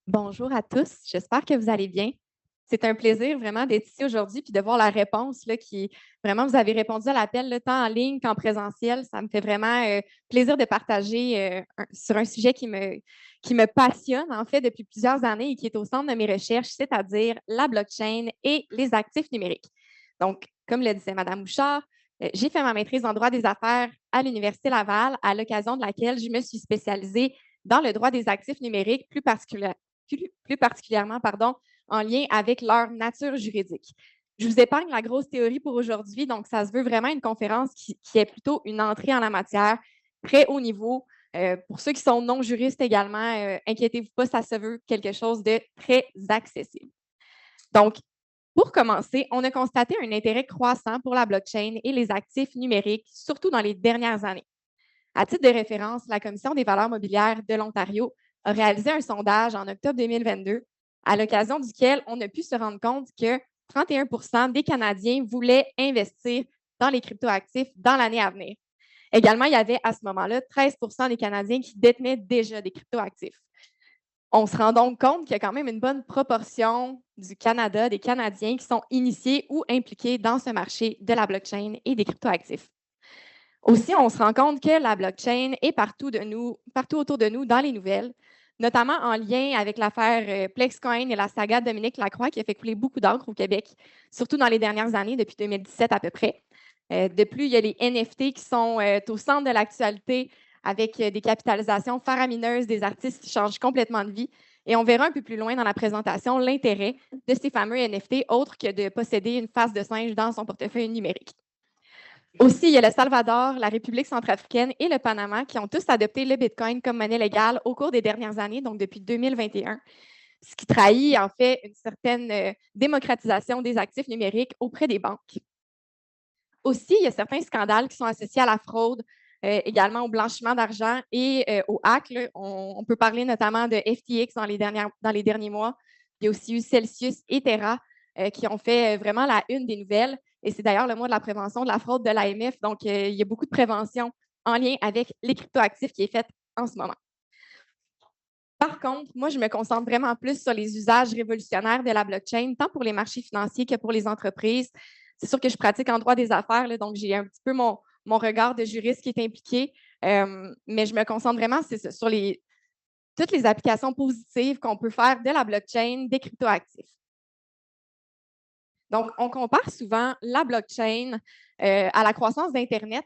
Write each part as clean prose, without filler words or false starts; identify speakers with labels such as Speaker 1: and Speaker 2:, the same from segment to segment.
Speaker 1: Bonjour à tous, j'espère que vous allez bien. C'est un plaisir vraiment d'être ici aujourd'hui puis de voir la réponse là, qui vraiment vous avez répondu à l'appel là, tant en ligne qu'en présentiel. Ça me fait vraiment plaisir de partager sur un sujet qui me passionne en fait depuis plusieurs années et qui est au centre de mes recherches, c'est-à-dire la blockchain et les actifs numériques. Donc, comme le disait Mme Bouchard, j'ai fait ma maîtrise en droit des affaires à l'Université Laval, à l'occasion de laquelle je me suis spécialisée dans le droit des actifs numériques, plus particulièrement en lien avec leur nature juridique. Je vous épargne la grosse théorie pour aujourd'hui, donc ça se veut vraiment une conférence qui est plutôt une entrée en la matière, très haut niveau. Pour ceux qui sont non juristes également, inquiétez-vous pas, ça se veut quelque chose de très accessible. Donc, pour commencer, on a constaté un intérêt croissant pour la blockchain et les actifs numériques, surtout dans les dernières années. À titre de référence, la Commission des valeurs mobilières de l'Ontario a réalisé un sondage en octobre 2022, à l'occasion duquel on a pu se rendre compte que 31 des Canadiens voulaient investir dans les cryptoactifs dans l'année à venir. Également, il y avait à ce moment-là 13 des Canadiens qui détenaient déjà des cryptoactifs. On se rend donc compte qu'il y a quand même une bonne proportion du Canada, des Canadiens qui sont initiés ou impliqués dans ce marché de la blockchain et des cryptoactifs. Aussi, on se rend compte que la blockchain est partout autour de nous dans les nouvelles, notamment en lien avec l'affaire Plexcoin et la saga Dominique Lacroix qui a fait couler beaucoup d'encre au Québec, surtout dans les dernières années, depuis 2017 à peu près. De plus, il y a les NFT qui sont au centre de l'actualité avec des capitalisations faramineuses des artistes qui changent complètement de vie. Et on verra un peu plus loin dans la présentation l'intérêt de ces fameux NFT, autre que de posséder une face de singe dans son portefeuille numérique. Aussi, il y a le Salvador, la République centrafricaine et le Panama qui ont tous adopté le Bitcoin comme monnaie légale au cours des dernières années, donc depuis 2021, ce qui trahit en fait une certaine démocratisation des actifs numériques auprès des banques. Aussi, il y a certains scandales qui sont associés à la fraude, également au blanchiment d'argent et au hack. Là. On peut parler notamment de FTX dans les derniers mois. Il y a aussi eu Celsius et Terra qui ont fait vraiment la une des nouvelles. Et c'est d'ailleurs le mois de la prévention de la fraude de l'AMF. Donc, il y a beaucoup de prévention en lien avec les cryptoactifs qui est faite en ce moment. Par contre, moi, je me concentre vraiment plus sur les usages révolutionnaires de la blockchain, tant pour les marchés financiers que pour les entreprises. C'est sûr que je pratique en droit des affaires, là, donc j'ai un petit peu mon regard de juriste qui est impliqué, mais je me concentre vraiment sur toutes les applications positives qu'on peut faire de la blockchain, des cryptoactifs. Donc, on compare souvent la blockchain à la croissance d'Internet.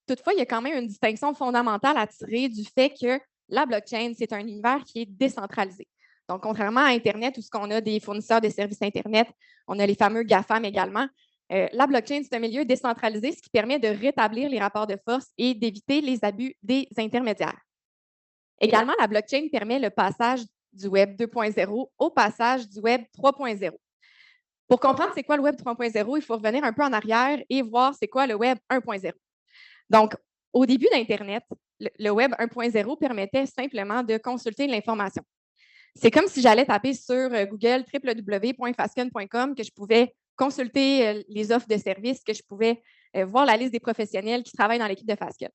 Speaker 1: Toutefois, il y a quand même une distinction fondamentale à tirer du fait que la blockchain, c'est un univers qui est décentralisé. Donc, contrairement à Internet, où ce qu'on a des fournisseurs de services Internet, on a les fameux GAFAM également, la blockchain, c'est un milieu décentralisé, ce qui permet de rétablir les rapports de force et d'éviter les abus des intermédiaires. Également, la blockchain permet le passage du Web 2.0 au passage du Web 3.0. Pour comprendre c'est quoi le Web 3.0, il faut revenir un peu en arrière et voir c'est quoi le Web 1.0. Donc, au début d'Internet, le Web 1.0 permettait simplement de consulter l'information. C'est comme si j'allais taper sur Google www.fasken.com que je pouvais consulter les offres de services, que je pouvais voir la liste des professionnels qui travaillent dans l'équipe de Fasken.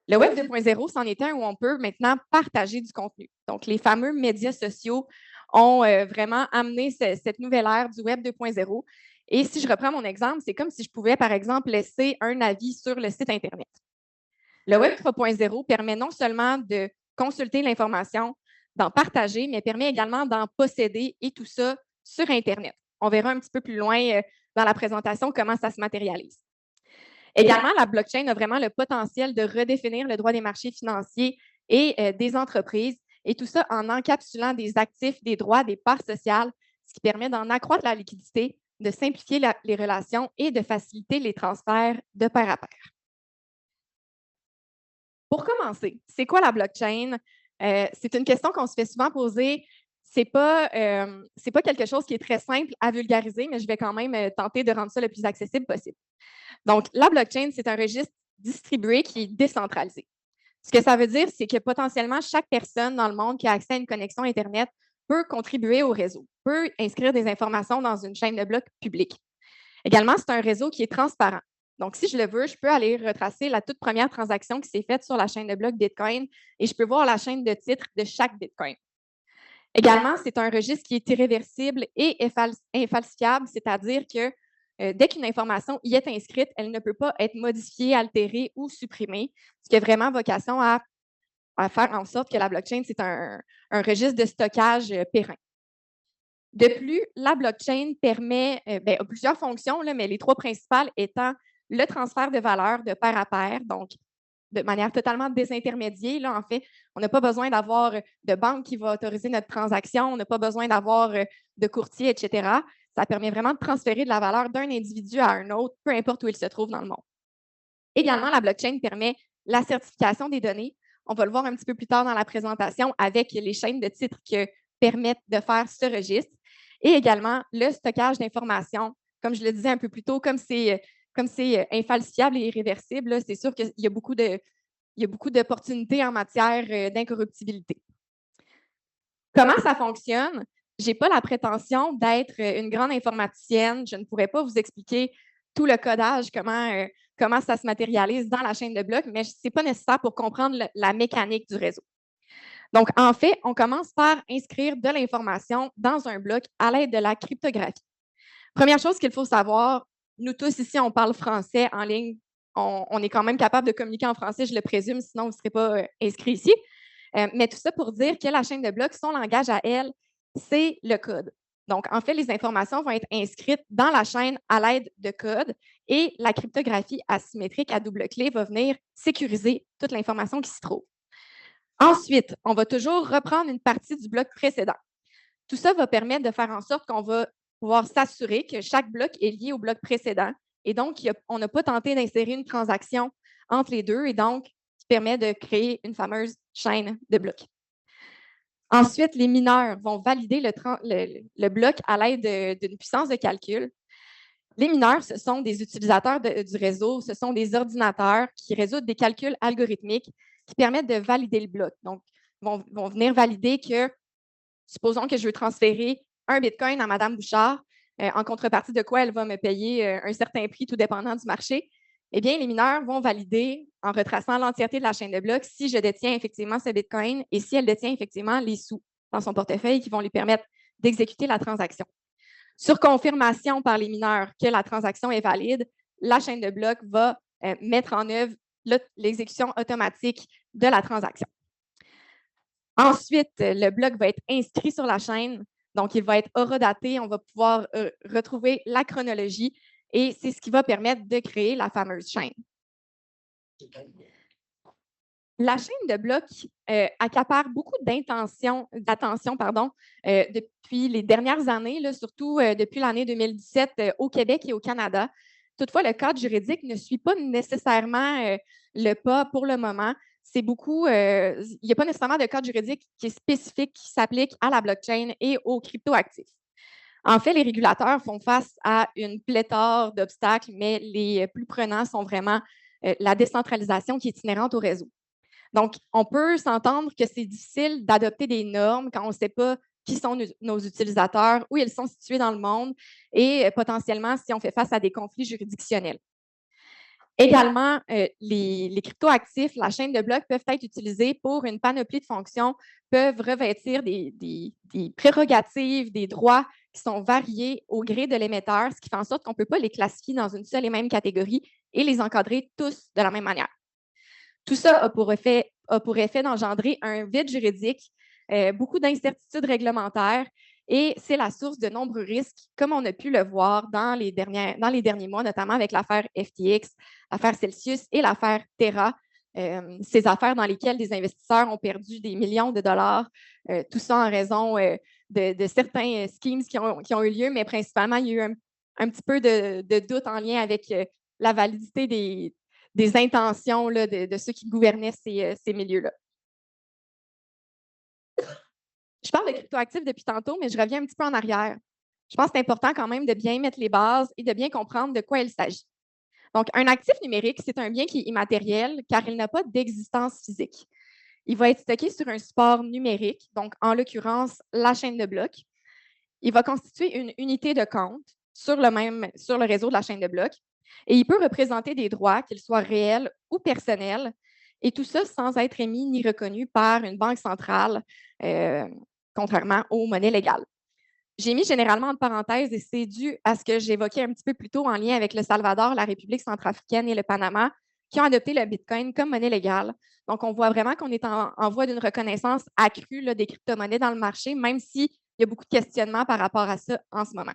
Speaker 1: Le Web 2.0, c'en est un où on peut maintenant partager du contenu. Donc, les fameux médias sociaux ont vraiment amené cette nouvelle ère du Web 2.0. Et si je reprends mon exemple, c'est comme si je pouvais, par exemple, laisser un avis sur le site Internet. Le Web 3.0 permet non seulement de consulter l'information, d'en partager, mais permet également d'en posséder et tout ça sur Internet. On verra un petit peu plus loin dans la présentation comment ça se matérialise. Également, la blockchain a vraiment le potentiel de redéfinir le droit des marchés financiers et des entreprises, et tout ça en encapsulant des actifs, des droits, des parts sociales, ce qui permet d'en accroître la liquidité, de simplifier les relations et de faciliter les transferts de pair à pair. Pour commencer, c'est quoi la blockchain? C'est une question qu'on se fait souvent poser. C'est pas quelque chose qui est très simple à vulgariser, mais je vais quand même tenter de rendre ça le plus accessible possible. Donc, la blockchain, c'est un registre distribué qui est décentralisé. Ce que ça veut dire, c'est que potentiellement, chaque personne dans le monde qui a accès à une connexion Internet peut contribuer au réseau, peut inscrire des informations dans une chaîne de blocs publique. Également, c'est un réseau qui est transparent. Donc, si je le veux, je peux aller retracer la toute première transaction qui s'est faite sur la chaîne de blocs Bitcoin et je peux voir la chaîne de titres de chaque Bitcoin. Également, c'est un registre qui est irréversible et infalsifiable, c'est-à-dire que dès qu'une information y est inscrite, elle ne peut pas être modifiée, altérée ou supprimée, ce qui a vraiment vocation à faire en sorte que la blockchain, c'est un registre de stockage périn. De plus, la blockchain permet a plusieurs fonctions, là, mais les trois principales étant le transfert de valeur de pair à pair, donc de manière totalement désintermédiée. Là, en fait, on n'a pas besoin d'avoir de banque qui va autoriser notre transaction, on n'a pas besoin d'avoir de courtier, etc. Ça permet vraiment de transférer de la valeur d'un individu à un autre, peu importe où il se trouve dans le monde. Également, la blockchain permet la certification des données. On va le voir un petit peu plus tard dans la présentation avec les chaînes de titres qui permettent de faire ce registre. Et également, le stockage d'informations. Comme je le disais un peu plus tôt, comme c'est infalsifiable et irréversible, c'est sûr qu'il y a beaucoup d'opportunités en matière d'incorruptibilité. Comment ça fonctionne? Je n'ai pas la prétention d'être une grande informaticienne. Je ne pourrais pas vous expliquer tout le codage, comment ça se matérialise dans la chaîne de blocs, mais ce n'est pas nécessaire pour comprendre la mécanique du réseau. Donc, en fait, on commence par inscrire de l'information dans un bloc à l'aide de la cryptographie. Première chose qu'il faut savoir, nous tous ici, on parle français en ligne. On est quand même capable de communiquer en français, je le présume, sinon vous ne serez pas inscrit ici. Mais tout ça pour dire que la chaîne de blocs, son langage à elle, c'est le code. Donc, en fait, les informations vont être inscrites dans la chaîne à l'aide de code et la cryptographie asymétrique à double clé va venir sécuriser toute l'information qui se trouve. Ensuite, on va toujours reprendre une partie du bloc précédent. Tout ça va permettre de faire en sorte qu'on va pouvoir s'assurer que chaque bloc est lié au bloc précédent. Et donc, on n'a pas tenté d'insérer une transaction entre les deux et donc, qui permet de créer une fameuse chaîne de blocs. Ensuite, les mineurs vont valider le bloc à l'aide d'une puissance de calcul. Les mineurs, ce sont des utilisateurs du réseau, ce sont des ordinateurs qui résolvent des calculs algorithmiques qui permettent de valider le bloc. Donc, vont venir valider que, supposons que je veux transférer un Bitcoin à Mme Bouchard, en contrepartie de quoi elle va me payer un certain prix, tout dépendant du marché. Eh bien, les mineurs vont valider, en retraçant l'entièreté de la chaîne de blocs, si je détiens effectivement ce Bitcoin et si elle détient effectivement les sous dans son portefeuille qui vont lui permettre d'exécuter la transaction. Sur confirmation par les mineurs que la transaction est valide, la chaîne de blocs va mettre en œuvre l'exécution automatique de la transaction. Ensuite, le bloc va être inscrit sur la chaîne, donc il va être horodaté, on va pouvoir retrouver la chronologie et c'est ce qui va permettre de créer la fameuse chaîne. La chaîne de blocs accapare beaucoup d'attention depuis les dernières années, là, surtout depuis l'année 2017 au Québec et au Canada. Toutefois, le cadre juridique ne suit pas nécessairement le pas pour le moment. Il n'y a pas nécessairement de cadre juridique qui est spécifique, qui s'applique à la blockchain et aux cryptoactifs. En fait, les régulateurs font face à une pléthore d'obstacles, mais les plus prenants sont vraiment la décentralisation qui est inhérente au réseau. Donc, on peut s'entendre que c'est difficile d'adopter des normes quand on ne sait pas qui sont nos utilisateurs, où ils sont situés dans le monde et potentiellement si on fait face à des conflits juridictionnels. Également, les cryptoactifs, la chaîne de blocs peuvent être utilisés pour une panoplie de fonctions, peuvent revêtir des prérogatives, des droits qui sont variés au gré de l'émetteur, ce qui fait en sorte qu'on ne peut pas les classifier dans une seule et même catégorie et les encadrer tous de la même manière. Tout ça a pour effet d'engendrer un vide juridique, beaucoup d'incertitudes réglementaires et c'est la source de nombreux risques, comme on a pu le voir dans les derniers mois, notamment avec l'affaire FTX, l'affaire Celsius et l'affaire Terra, ces affaires dans lesquelles des investisseurs ont perdu des millions de dollars, tout ça en raison de certains schemes qui ont eu lieu, mais principalement, il y a eu un petit peu de doute en lien avec la validité des intentions là, de ceux qui gouvernaient ces milieux-là. Je parle de cryptoactifs depuis tantôt, mais je reviens un petit peu en arrière. Je pense que c'est important quand même de bien mettre les bases et de bien comprendre de quoi il s'agit. Donc, un actif numérique, c'est un bien qui est immatériel car il n'a pas d'existence physique. Il va être stocké sur un support numérique, donc en l'occurrence, la chaîne de blocs. Il va constituer une unité de compte sur le réseau de la chaîne de blocs et il peut représenter des droits, qu'ils soient réels ou personnels, et tout ça sans être émis ni reconnu par une banque centrale contrairement aux monnaies légales. J'ai mis généralement entre parenthèses et c'est dû à ce que j'évoquais un petit peu plus tôt en lien avec le Salvador, la République centrafricaine et le Panama, qui ont adopté le Bitcoin comme monnaie légale. Donc, on voit vraiment qu'on est en voie d'une reconnaissance accrue là, des crypto-monnaies dans le marché, même s'il y a beaucoup de questionnements par rapport à ça en ce moment.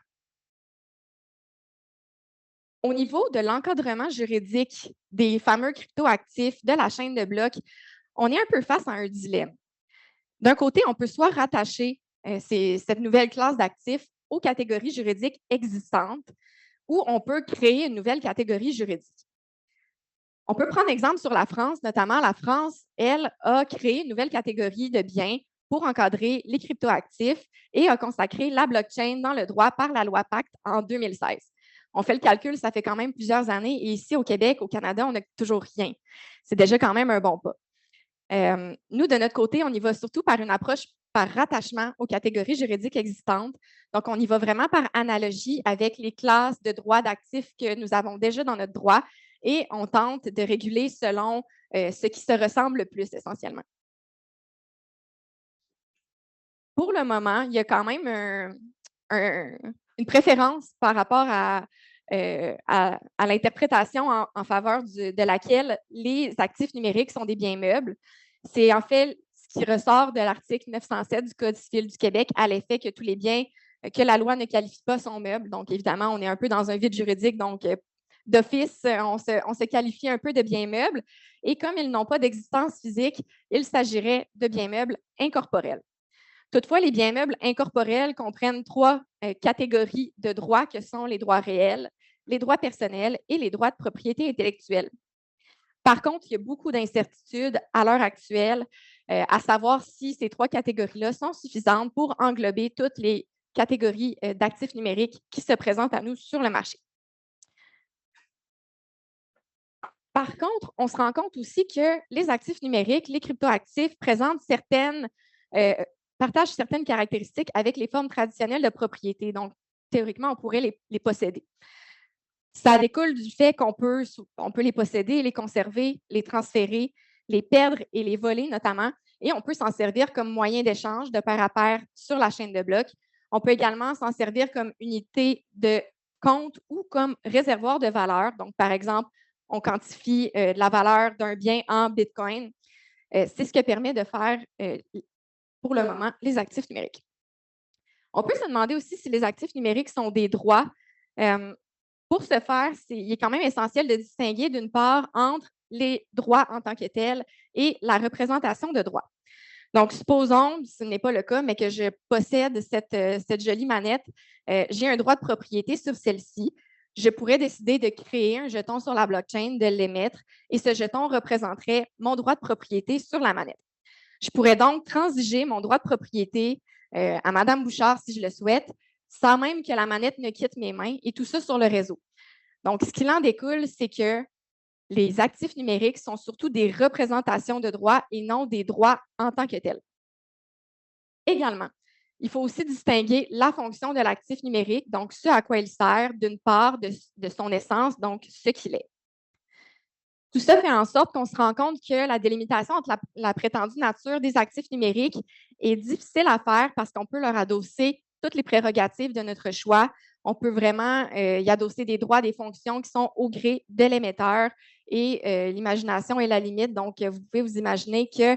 Speaker 1: Au niveau de l'encadrement juridique des fameux crypto-actifs de la chaîne de blocs, on est un peu face à un dilemme. D'un côté, on peut soit rattacher cette nouvelle classe d'actifs aux catégories juridiques existantes ou on peut créer une nouvelle catégorie juridique. On peut prendre exemple sur la France, notamment la France, elle, a créé une nouvelle catégorie de biens pour encadrer les cryptoactifs et a consacré la blockchain dans le droit par la loi Pacte en 2016. On fait le calcul, ça fait quand même plusieurs années et ici au Québec, au Canada, on n'a toujours rien. C'est déjà quand même un bon pas. Nous, de notre côté, on y va surtout par une approche par rattachement aux catégories juridiques existantes. Donc, on y va vraiment par analogie avec les classes de droits d'actifs que nous avons déjà dans notre droit et on tente de réguler selon ce qui se ressemble le plus essentiellement. Pour le moment, il y a quand même une préférence par rapport à l'interprétation en faveur de laquelle les actifs numériques sont des biens meubles. C'est en fait ce qui ressort de l'article 907 du Code civil du Québec à l'effet que tous les biens que la loi ne qualifie pas sont meubles. Donc, évidemment, on est un peu dans un vide juridique. Donc, d'office, on se qualifie un peu de biens meubles. Et comme ils n'ont pas d'existence physique, il s'agirait de biens meubles incorporels. Toutefois, les biens meubles incorporels comprennent trois catégories de droits que sont les droits réels, les droits personnels et les droits de propriété intellectuelle. Par contre, il y a beaucoup d'incertitudes à l'heure actuelle à savoir si ces trois catégories-là sont suffisantes pour englober toutes les catégories d'actifs numériques qui se présentent à nous sur le marché. Par contre, on se rend compte aussi que les actifs numériques, les cryptoactifs, partagent certaines caractéristiques avec les formes traditionnelles de propriété. Donc, théoriquement, on pourrait les posséder. Ça découle du fait qu'on peut les posséder, les conserver, les transférer, les perdre et les voler notamment, et on peut s'en servir comme moyen d'échange de pair à pair sur la chaîne de blocs. On peut également s'en servir comme unité de compte ou comme réservoir de valeur. Donc, par exemple, on quantifie la valeur d'un bien en Bitcoin. C'est ce que permet de faire, pour le moment, les actifs numériques. On peut se demander aussi si les actifs numériques sont des droits. Pour ce faire, il est quand même essentiel de distinguer d'une part entre les droits en tant que tels et la représentation de droits. Donc, supposons, ce n'est pas le cas, mais que je possède cette jolie manette, j'ai un droit de propriété sur celle-ci. Je pourrais décider de créer un jeton sur la blockchain, de l'émettre, et ce jeton représenterait mon droit de propriété sur la manette. Je pourrais donc transiger mon droit de propriété à Mme Bouchard si je le souhaite, sans même que la manette ne quitte mes mains, et tout ça sur le réseau. Donc, ce qu'il en découle, c'est que les actifs numériques sont surtout des représentations de droits et non des droits en tant que tels. Également, il faut aussi distinguer la fonction de l'actif numérique, donc ce à quoi il sert, d'une part de son essence, donc ce qu'il est. Tout ça fait en sorte qu'on se rend compte que la délimitation entre la prétendue nature des actifs numériques est difficile à faire parce qu'on peut leur adosser toutes les prérogatives de notre choix. On peut vraiment y adosser des droits, des fonctions qui sont au gré de l'émetteur et l'imagination est la limite. Donc, vous pouvez vous imaginer que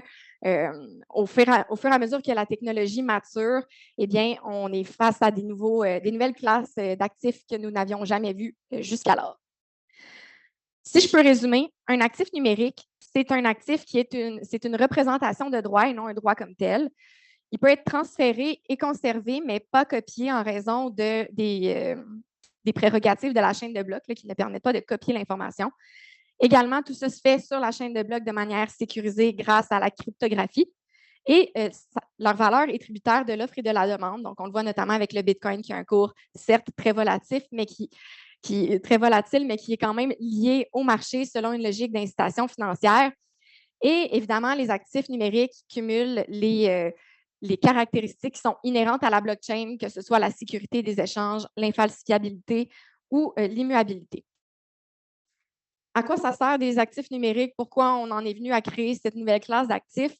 Speaker 1: au fur et à mesure que la technologie mature, eh bien, on est face à des nouvelles classes d'actifs que nous n'avions jamais vues jusqu'alors. Si je peux résumer, un actif numérique, c'est un actif qui est une représentation de droit et non un droit comme tel. Il peut être transféré et conservé, mais pas copié en raison des prérogatives de la chaîne de blocs qui ne permettent pas de copier l'information. Également, tout ça se fait sur la chaîne de blocs de manière sécurisée grâce à la cryptographie. Et leur valeur est tributaire de l'offre et de la demande. Donc, on le voit notamment avec le Bitcoin qui a un cours certes très volatile, mais qui est quand même lié au marché selon une logique d'incitation financière. Et évidemment, les actifs numériques cumulent les caractéristiques qui sont inhérentes à la blockchain, que ce soit la sécurité des échanges, l'infalsifiabilité ou l'immuabilité. À quoi ça sert des actifs numériques? Pourquoi on en est venu à créer cette nouvelle classe d'actifs?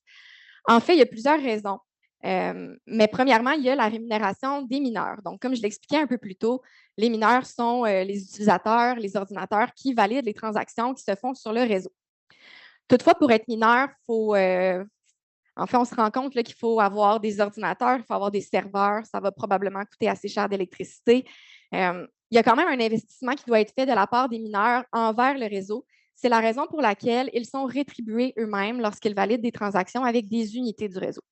Speaker 1: En fait, il y a plusieurs raisons. Mais premièrement, il y a la rémunération des mineurs. Donc, comme je l'expliquais un peu plus tôt, les mineurs sont les utilisateurs, les ordinateurs qui valident les transactions qui se font sur le réseau. Toutefois, pour être mineur, en fait, on se rend compte qu'il faut avoir des ordinateurs, il faut avoir des serveurs, ça va probablement coûter assez cher d'électricité. Il y a quand même un investissement qui doit être fait de la part des mineurs envers le réseau. C'est la raison pour laquelle ils sont rétribués eux-mêmes lorsqu'ils valident des transactions avec des unités du réseau.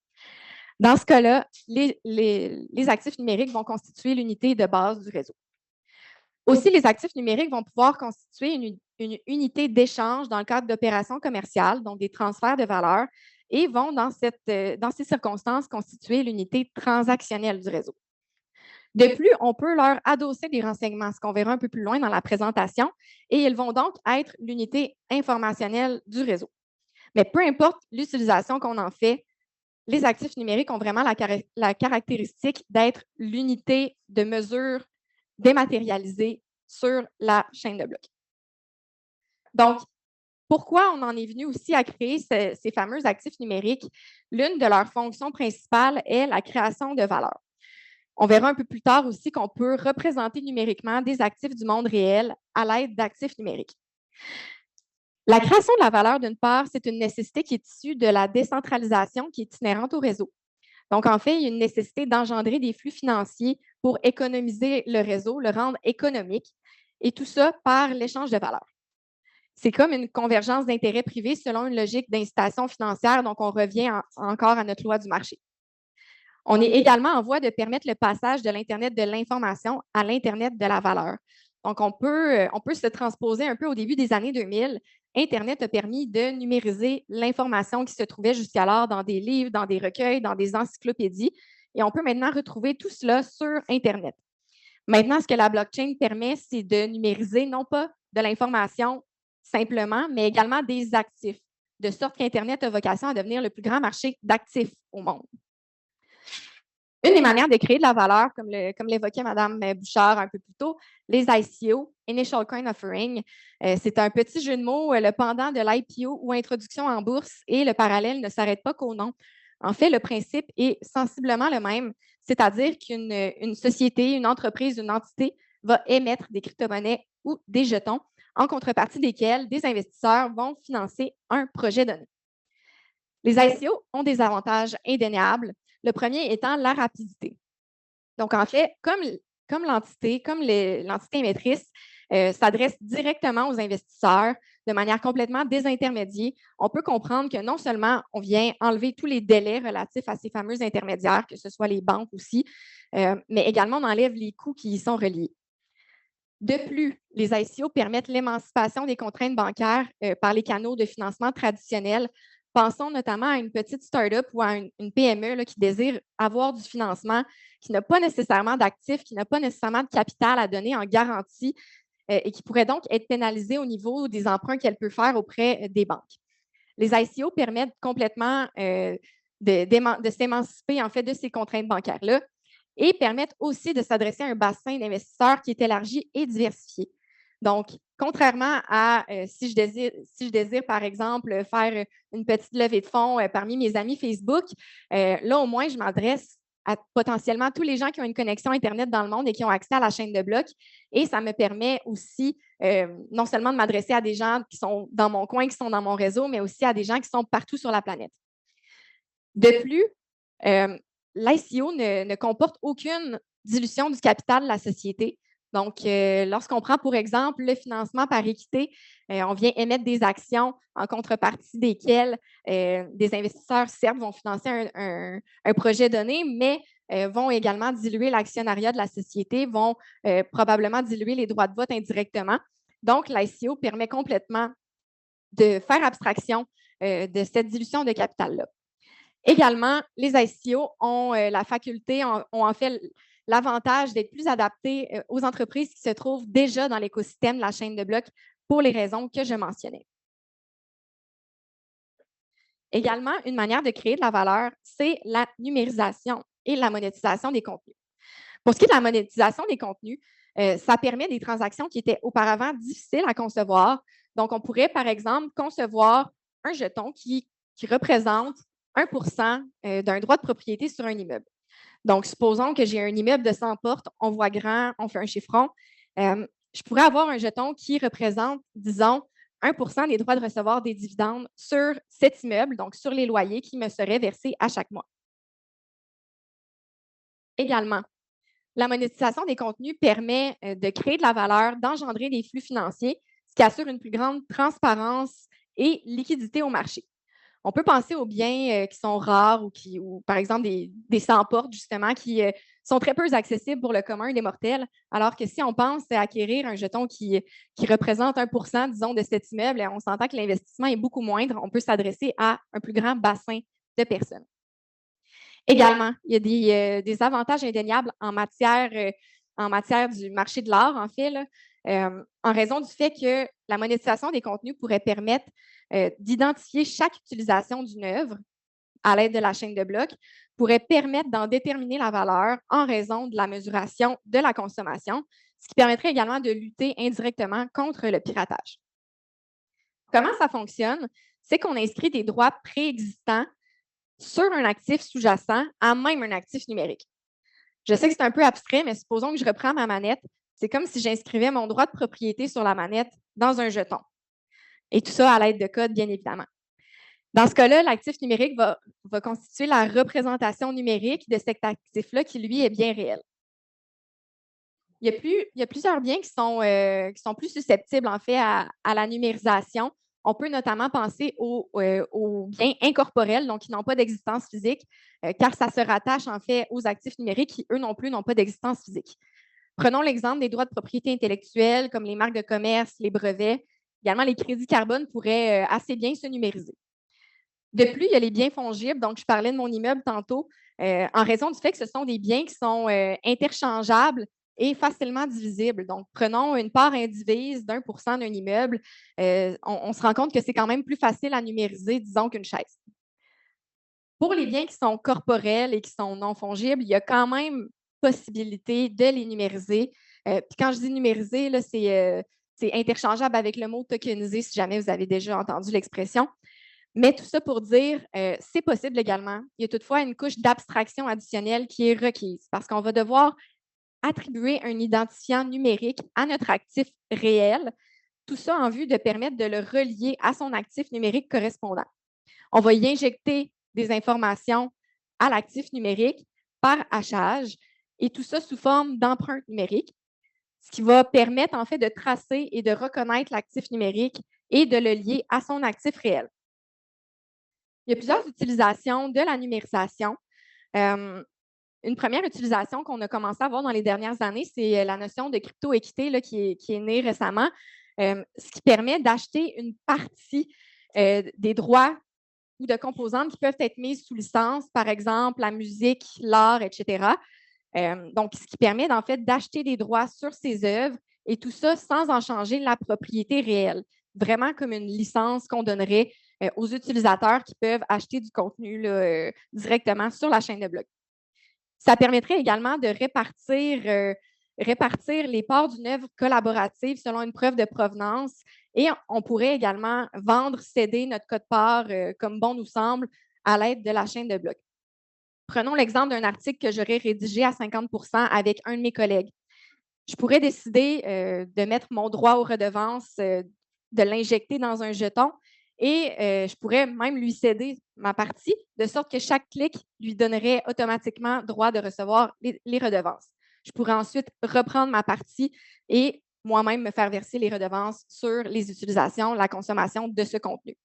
Speaker 1: Dans ce cas-là, les actifs numériques vont constituer l'unité de base du réseau. Aussi, les actifs numériques vont pouvoir constituer une unité d'échange dans le cadre d'opérations commerciales, donc des transferts de valeur, et vont, dans ces circonstances, constituer l'unité transactionnelle du réseau. De plus, on peut leur adosser des renseignements, ce qu'on verra un peu plus loin dans la présentation, et ils vont donc être l'unité informationnelle du réseau. Mais peu importe l'utilisation qu'on en fait, les actifs numériques ont vraiment la caractéristique d'être l'unité de mesure dématérialisée sur la chaîne de blocs. Donc, pourquoi on en est venu aussi à créer ces fameux actifs numériques? L'une de leurs fonctions principales est la création de valeur. On verra un peu plus tard aussi qu'on peut représenter numériquement des actifs du monde réel à l'aide d'actifs numériques. La création de la valeur, d'une part, c'est une nécessité qui est issue de la décentralisation qui est inhérente au réseau. Donc, en fait, il y a une nécessité d'engendrer des flux financiers pour économiser le réseau, le rendre économique, et tout ça par l'échange de valeur. C'est comme une convergence d'intérêts privés selon une logique d'incitation financière, donc on revient encore à notre loi du marché. On est également en voie de permettre le passage de l'Internet de l'information à l'Internet de la valeur. Donc, on peut se transposer un peu au début des années 2000. Internet a permis de numériser l'information qui se trouvait jusqu'alors dans des livres, dans des recueils, dans des encyclopédies. Et on peut maintenant retrouver tout cela sur Internet. Maintenant, ce que la blockchain permet, c'est de numériser non pas de l'information simplement, mais également des actifs, de sorte qu'Internet a vocation à devenir le plus grand marché d'actifs au monde. Une des manières de créer de la valeur, comme l'évoquait Mme Bouchard un peu plus tôt, les ICO, Initial Coin Offering, c'est un petit jeu de mots, le pendant de l'IPO ou introduction en bourse, et le parallèle ne s'arrête pas qu'au nom. En fait, le principe est sensiblement le même, c'est-à-dire qu'une société, une entreprise, une entité va émettre des crypto-monnaies ou des jetons en contrepartie desquels des investisseurs vont financer un projet donné. Les ICO ont des avantages indéniables. Le premier étant la rapidité. Donc, en fait, comme l'entité émettrice s'adresse directement aux investisseurs de manière complètement désintermédiée, on peut comprendre que non seulement on vient enlever tous les délais relatifs à ces fameux intermédiaires, que ce soit les banques aussi, mais également on enlève les coûts qui y sont reliés. De plus, les ICO permettent l'émancipation des contraintes bancaires par les canaux de financement traditionnels. Pensons notamment à une petite start-up ou à une PME qui désire avoir du financement, qui n'a pas nécessairement d'actifs, qui n'a pas nécessairement de capital à donner en garantie et qui pourrait donc être pénalisée au niveau des emprunts qu'elle peut faire auprès des banques. Les ICO permettent complètement de s'émanciper en fait de ces contraintes bancaires-là et permettent aussi de s'adresser à un bassin d'investisseurs qui est élargi et diversifié. Donc, contrairement à si je désire, par exemple, faire une petite levée de fonds parmi mes amis Facebook, là, au moins, je m'adresse à potentiellement tous les gens qui ont une connexion Internet dans le monde et qui ont accès à la chaîne de blocs. Et ça me permet aussi non seulement de m'adresser à des gens qui sont dans mon coin, qui sont dans mon réseau, mais aussi à des gens qui sont partout sur la planète. De plus, l'ICO ne comporte aucune dilution du capital de la société. Donc, lorsqu'on prend pour exemple le financement par équité, on vient émettre des actions en contrepartie desquelles des investisseurs, certes, vont financer un projet donné, mais vont également diluer l'actionnariat de la société, vont probablement diluer les droits de vote indirectement. Donc, l'ICO permet complètement de faire abstraction de cette dilution de capital-là. Également, les ICO ont la faculté, ont en fait l'avantage d'être plus adaptés aux entreprises qui se trouvent déjà dans l'écosystème de la chaîne de blocs pour les raisons que je mentionnais. Également, une manière de créer de la valeur, c'est la numérisation et la monétisation des contenus. Pour ce qui est de la monétisation des contenus, ça permet des transactions qui étaient auparavant difficiles à concevoir. Donc, on pourrait, par exemple, concevoir un jeton qui représente 1 d'un droit de propriété sur un immeuble. Donc, supposons que j'ai un immeuble de 100 portes, on voit grand, on fait un chiffron. Je pourrais avoir un jeton qui représente, disons, 1 des droits de recevoir des dividendes sur cet immeuble, donc sur les loyers qui me seraient versés à chaque mois. Également, la monétisation des contenus permet de créer de la valeur, d'engendrer des flux financiers, ce qui assure une plus grande transparence et liquidité au marché. On peut penser aux biens qui sont rares ou par exemple, des sans-portes, justement, qui sont très peu accessibles pour le commun des mortels, alors que si on pense à acquérir un jeton qui représente 1 disons, de cet immeuble, on s'entend que l'investissement est beaucoup moindre. On peut s'adresser à un plus grand bassin de personnes. Également, il y a des avantages indéniables en matière du marché de l'art, en fait, là, en raison du fait que la monétisation des contenus pourrait permettre d'identifier chaque utilisation d'une œuvre à l'aide de la chaîne de blocs, pourrait permettre d'en déterminer la valeur en raison de la mesuration de la consommation, ce qui permettrait également de lutter indirectement contre le piratage. Comment ça fonctionne? C'est qu'on inscrit des droits préexistants sur un actif sous-jacent à même un actif numérique. Je sais que c'est un peu abstrait, mais supposons que je reprends ma manette. C'est comme si j'inscrivais mon droit de propriété sur la manette dans un jeton. Et tout ça à l'aide de code, bien évidemment. Dans ce cas-là, l'actif numérique va constituer la représentation numérique de cet actif-là qui, lui, est bien réel. Il y a plusieurs biens qui sont plus susceptibles, en fait, à la numérisation. On peut notamment penser aux biens incorporels, donc qui n'ont pas d'existence physique, car ça se rattache, en fait, aux actifs numériques qui, eux non plus, n'ont pas d'existence physique. Prenons l'exemple des droits de propriété intellectuelle, comme les marques de commerce, les brevets. Également, les crédits carbone pourraient assez bien se numériser. De plus, il y a les biens fongibles. Donc, je parlais de mon immeuble tantôt, en raison du fait que ce sont des biens qui sont interchangeables et facilement divisibles. Donc, prenons une part indivise d'1 d'un immeuble. On se rend compte que c'est quand même plus facile à numériser, disons, qu'une chaise. Pour les biens qui sont corporels et qui sont non fongibles, il y a quand même possibilité de les numériser. Puis quand je dis numériser, là, c'est interchangeable avec le mot tokenisé, si jamais vous avez déjà entendu l'expression. Mais tout ça pour dire, c'est possible également. Il y a toutefois une couche d'abstraction additionnelle qui est requise parce qu'on va devoir attribuer un identifiant numérique à notre actif réel, tout ça en vue de permettre de le relier à son actif numérique correspondant. On va y injecter des informations à l'actif numérique par hachage et tout ça sous forme d'empreinte numérique, ce qui va permettre en fait de tracer et de reconnaître l'actif numérique et de le lier à son actif réel. Il y a plusieurs utilisations de la numérisation. Une première utilisation qu'on a commencé à voir dans les dernières années, c'est la notion de crypto-équité là, qui est née récemment, ce qui permet d'acheter une partie des droits ou de composantes qui peuvent être mises sous licence, par exemple la musique, l'art, etc. Donc, ce qui permet en fait d'acheter des droits sur ces œuvres et tout ça sans en changer la propriété réelle, vraiment comme une licence qu'on donnerait aux utilisateurs qui peuvent acheter du contenu là, directement sur la chaîne de blocs. Ça permettrait également de répartir les parts d'une œuvre collaborative selon une preuve de provenance et on pourrait également vendre, céder notre code-part comme bon nous semble à l'aide de la chaîne de blocs. Prenons l'exemple d'un article que j'aurais rédigé à 50 avec un de mes collègues. Je pourrais décider de mettre mon droit aux redevances, de l'injecter dans un jeton et je pourrais même lui céder ma partie, de sorte que chaque clic lui donnerait automatiquement droit de recevoir les redevances. Je pourrais ensuite reprendre ma partie et moi-même me faire verser les redevances sur les utilisations, la consommation de ce contenu.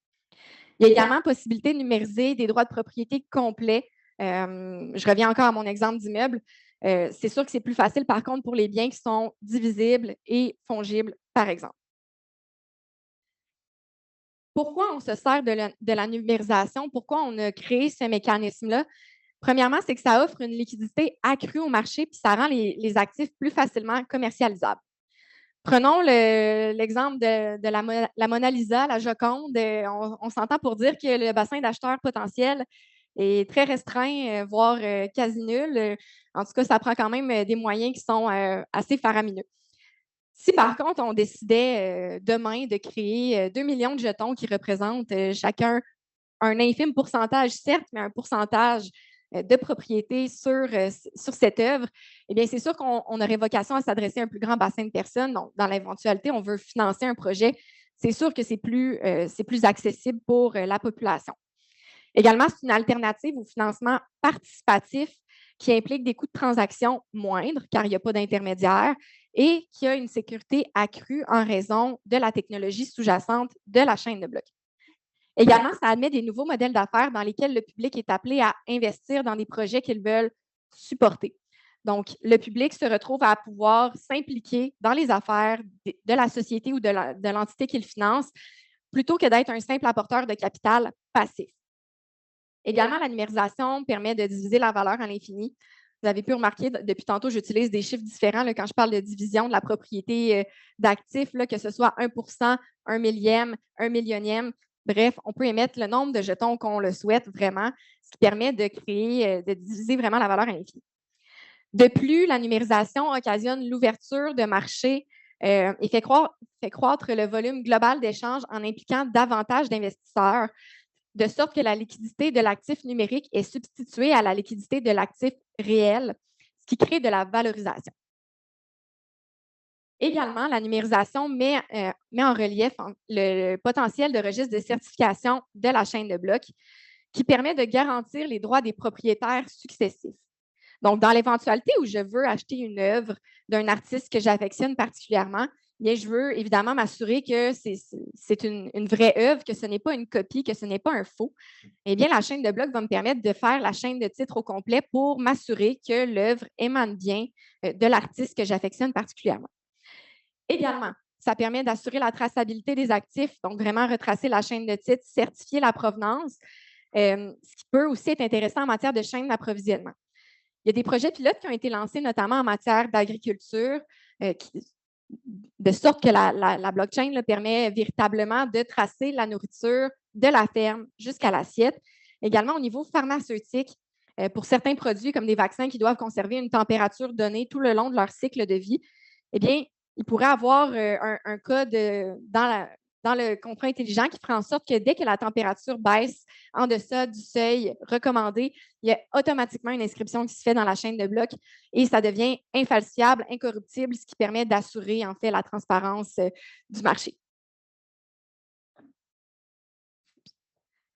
Speaker 1: Il y a également possibilité de numériser des droits de propriété complets. Je reviens encore à mon exemple d'immeuble. C'est sûr que c'est plus facile, par contre, pour les biens qui sont divisibles et fongibles, par exemple. Pourquoi on se sert de la numérisation? Pourquoi on a créé ce mécanisme-là? Premièrement, c'est que ça offre une liquidité accrue au marché puis ça rend les actifs plus facilement commercialisables. Prenons l'exemple de la Mona Lisa, la Joconde. On s'entend pour dire que le bassin d'acheteurs potentiels est très restreint, voire quasi nul. En tout cas, ça prend quand même des moyens qui sont assez faramineux. Si par contre, on décidait demain de créer 2 millions de jetons qui représentent chacun un infime pourcentage, certes, mais un pourcentage de propriété sur cette œuvre, eh bien, c'est sûr qu'on aurait vocation à s'adresser à un plus grand bassin de personnes. Donc, dans l'éventualité, on veut financer un projet, c'est sûr que c'est plus accessible pour la population. Également, c'est une alternative au financement participatif qui implique des coûts de transaction moindres, car il n'y a pas d'intermédiaire, et qui a une sécurité accrue en raison de la technologie sous-jacente de la chaîne de blocs. Également, ça admet des nouveaux modèles d'affaires dans lesquels le public est appelé à investir dans des projets qu'ils veulent supporter. Donc, le public se retrouve à pouvoir s'impliquer dans les affaires de la société ou de l'entité qu'il finance, plutôt que d'être un simple apporteur de capital passif. Également, la numérisation permet de diviser la valeur à l'infini. Vous avez pu remarquer, depuis tantôt, j'utilise des chiffres différents là, quand je parle de division de la propriété d'actifs, que ce soit 1%, 1 millième, 1 millionième. Bref, on peut émettre le nombre de jetons qu'on le souhaite vraiment, ce qui permet de créer, de diviser vraiment la valeur à l'infini. De plus, la numérisation occasionne l'ouverture de marchés et fait croître le volume global d'échanges en impliquant davantage d'investisseurs, de sorte que la liquidité de l'actif numérique est substituée à la liquidité de l'actif réel, ce qui crée de la valorisation. Également, la numérisation met en relief le potentiel de registre de certification de la chaîne de blocs qui permet de garantir les droits des propriétaires successifs. Donc, dans l'éventualité où je veux acheter une œuvre d'un artiste que j'affectionne particulièrement, bien, je veux évidemment m'assurer que c'est une vraie œuvre, que ce n'est pas une copie, que ce n'est pas un faux. Eh bien, la chaîne de blocs va me permettre de faire la chaîne de titres au complet pour m'assurer que l'œuvre émane bien de l'artiste que j'affectionne particulièrement. Également, ça permet d'assurer la traçabilité des actifs, donc vraiment retracer la chaîne de titres, certifier la provenance, ce qui peut aussi être intéressant en matière de chaîne d'approvisionnement. Il y a des projets pilotes qui ont été lancés notamment en matière d'agriculture, de sorte que la blockchain permet véritablement de tracer la nourriture de la ferme jusqu'à l'assiette. Également au niveau pharmaceutique, pour certains produits comme des vaccins qui doivent conserver une température donnée tout le long de leur cycle de vie, eh bien, il pourrait avoir un code dans le contrat intelligent qui ferait en sorte que dès que la température baisse en deçà du seuil recommandé, il y a automatiquement une inscription qui se fait dans la chaîne de blocs et ça devient infalsifiable, incorruptible, ce qui permet d'assurer en fait la transparence du marché.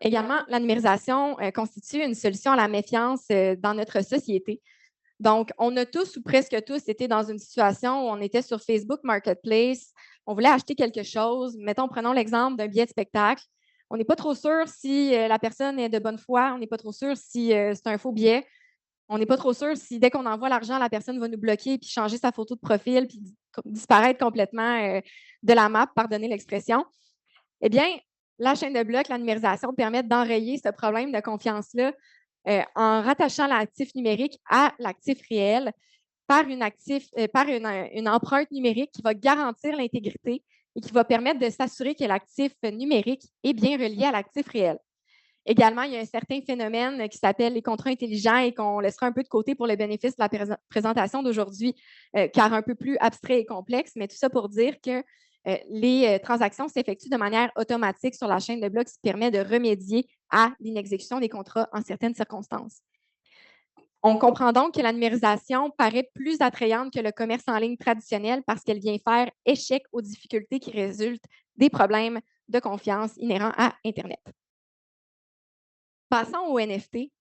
Speaker 1: Également, la numérisation constitue une solution à la méfiance dans notre société. Donc, on a tous ou presque tous été dans une situation où on était sur Facebook Marketplace, on voulait acheter quelque chose. Mettons, prenons l'exemple d'un billet de spectacle. On n'est pas trop sûr si la personne est de bonne foi, on n'est pas trop sûr si c'est un faux billet. On n'est pas trop sûr si dès qu'on envoie l'argent, la personne va nous bloquer puis changer sa photo de profil puis disparaître complètement de la map, pardonnez l'expression. Eh bien, la chaîne de blocs, la numérisation permet d'enrayer ce problème de confiance-là en rattachant l'actif numérique à l'actif réel par une empreinte numérique qui va garantir l'intégrité et qui va permettre de s'assurer que l'actif numérique est bien relié à l'actif réel. Également, il y a un certain phénomène qui s'appelle les contrats intelligents et qu'on laissera un peu de côté pour le bénéfice de la présentation d'aujourd'hui, car un peu plus abstrait et complexe, mais tout ça pour dire que les transactions s'effectuent de manière automatique sur la chaîne de blocs, ce qui permet de remédier à l'inexécution des contrats en certaines circonstances. On comprend donc que la numérisation paraît plus attrayante que le commerce en ligne traditionnel parce qu'elle vient faire échec aux difficultés qui résultent des problèmes de confiance inhérents à Internet. Passons aux NFT.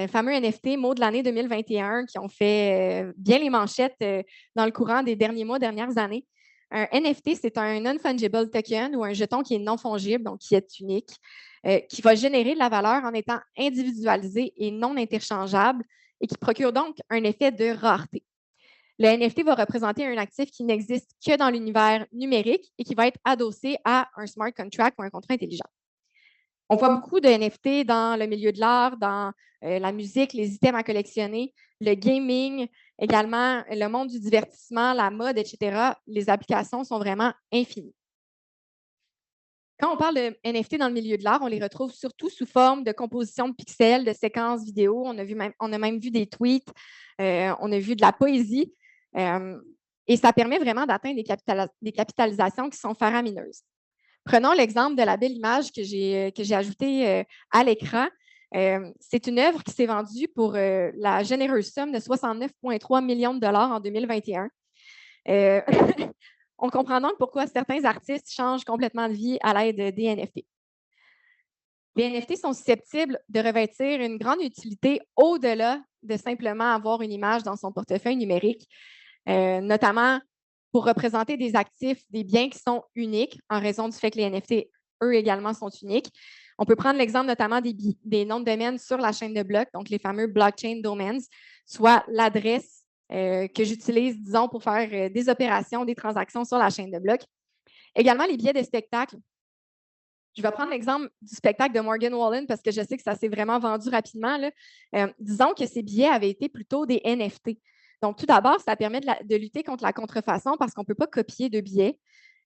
Speaker 1: Fameux NFT, mots de l'année 2021, qui ont fait bien les manchettes dans le courant des derniers mois, dernières années. Un NFT, c'est un non-fungible token ou un jeton qui est non fongible, donc qui est unique, qui va générer de la valeur en étant individualisé et non interchangeable et qui procure donc un effet de rareté. Le NFT va représenter un actif qui n'existe que dans l'univers numérique et qui va être adossé à un smart contract ou un contrat intelligent. On voit beaucoup de NFT dans le milieu de l'art, dans la musique, les items à collectionner, le gaming, également le monde du divertissement, la mode, etc. Les applications sont vraiment infinies. Quand on parle de NFT dans le milieu de l'art, on les retrouve surtout sous forme de composition de pixels, de séquences vidéo. On a même vu des tweets, on a vu de la poésie. Et ça permet vraiment d'atteindre des capitalisations qui sont faramineuses. Prenons l'exemple de la belle image que j'ai ajoutée à l'écran. C'est une œuvre qui s'est vendue pour la généreuse somme de 69,3 millions de dollars en 2021. On comprend donc pourquoi certains artistes changent complètement de vie à l'aide des NFT. Les NFT sont susceptibles de revêtir une grande utilité au-delà de simplement avoir une image dans son portefeuille numérique, notamment pour représenter des actifs, des biens qui sont uniques en raison du fait que les NFT, eux également, sont uniques. On peut prendre l'exemple notamment des noms de domaine sur la chaîne de blocs, donc les fameux blockchain domains, soit l'adresse que j'utilise, disons, pour faire des opérations, des transactions sur la chaîne de blocs. Également, les billets de spectacle. Je vais prendre l'exemple du spectacle de Morgan Wallen parce que je sais que ça s'est vraiment vendu rapidement. Là. Disons que ces billets avaient été plutôt des NFT. Donc, tout d'abord, ça permet de lutter contre la contrefaçon parce qu'on ne peut pas copier de billets.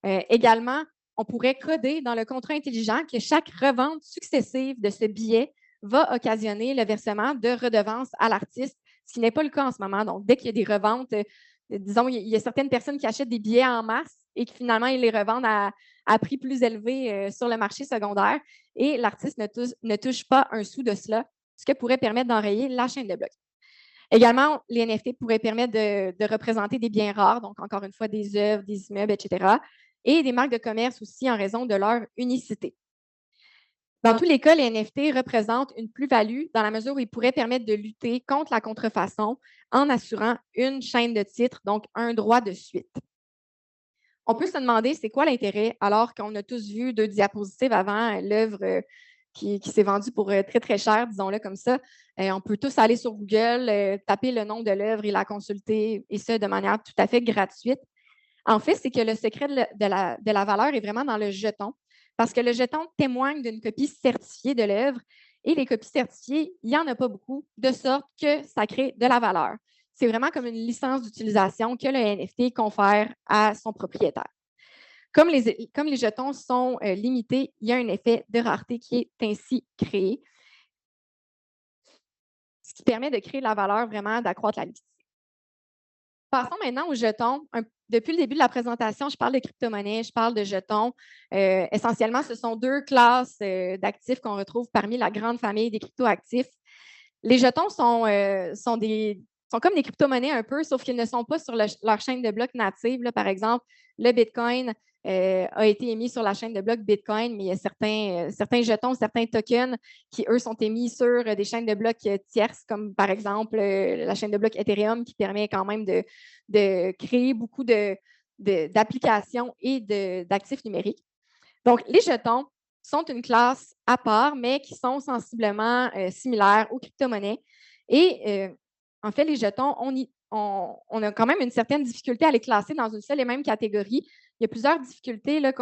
Speaker 1: Également, on pourrait coder dans le contrat intelligent que chaque revente successive de ce billet va occasionner le versement de redevances à l'artiste, ce qui n'est pas le cas en ce moment. Donc, dès qu'il y a des reventes, disons, il y a certaines personnes qui achètent des billets en masse et qui finalement, ils les revendent à prix plus élevé sur le marché secondaire et l'artiste ne touche pas un sou de cela, ce qui pourrait permettre d'enrayer la chaîne de blocs. Également, les NFT pourraient permettre de représenter des biens rares, donc encore une fois des œuvres, des immeubles, etc., et des marques de commerce aussi en raison de leur unicité. Dans tous les cas, les NFT représentent une plus-value dans la mesure où ils pourraient permettre de lutter contre la contrefaçon en assurant une chaîne de titres, donc un droit de suite. On peut se demander c'est quoi l'intérêt alors qu'on a tous vu 2 diapositives avant l'œuvre qui s'est vendue pour très, très cher, disons-le comme ça. On peut tous aller sur Google, taper le nom de l'œuvre et la consulter, et ça de manière tout à fait gratuite. En fait, c'est que le secret de la valeur est vraiment dans le jeton, parce que le jeton témoigne d'une copie certifiée de l'œuvre, et les copies certifiées, il n'y en a pas beaucoup, de sorte que ça crée de la valeur. C'est vraiment comme une licence d'utilisation que le NFT confère à son propriétaire. Comme les jetons sont limités, il y a un effet de rareté qui est ainsi créé, ce qui permet de créer la valeur vraiment, d'accroître la liquidité. Passons maintenant aux jetons. Depuis le début de la présentation, je parle de crypto-monnaies, je parle de jetons. Essentiellement, ce sont 2 classes d'actifs qu'on retrouve parmi la grande famille des crypto-actifs. Les jetons sont comme des crypto-monnaies un peu, sauf qu'ils ne sont pas sur leur chaîne de blocs native. Là, par exemple, le Bitcoin a été émis sur la chaîne de blocs Bitcoin, mais il y a certains jetons, certains tokens qui, eux, sont émis sur des chaînes de blocs tierces, comme par exemple la chaîne de blocs Ethereum, qui permet quand même de créer beaucoup d'applications et d'actifs numériques. Donc, les jetons sont une classe à part, mais qui sont sensiblement similaires aux crypto-monnaies. Et en fait, les jetons, on a quand même une certaine difficulté à les classer dans une seule et même catégorie. Il y a plusieurs difficultés, là,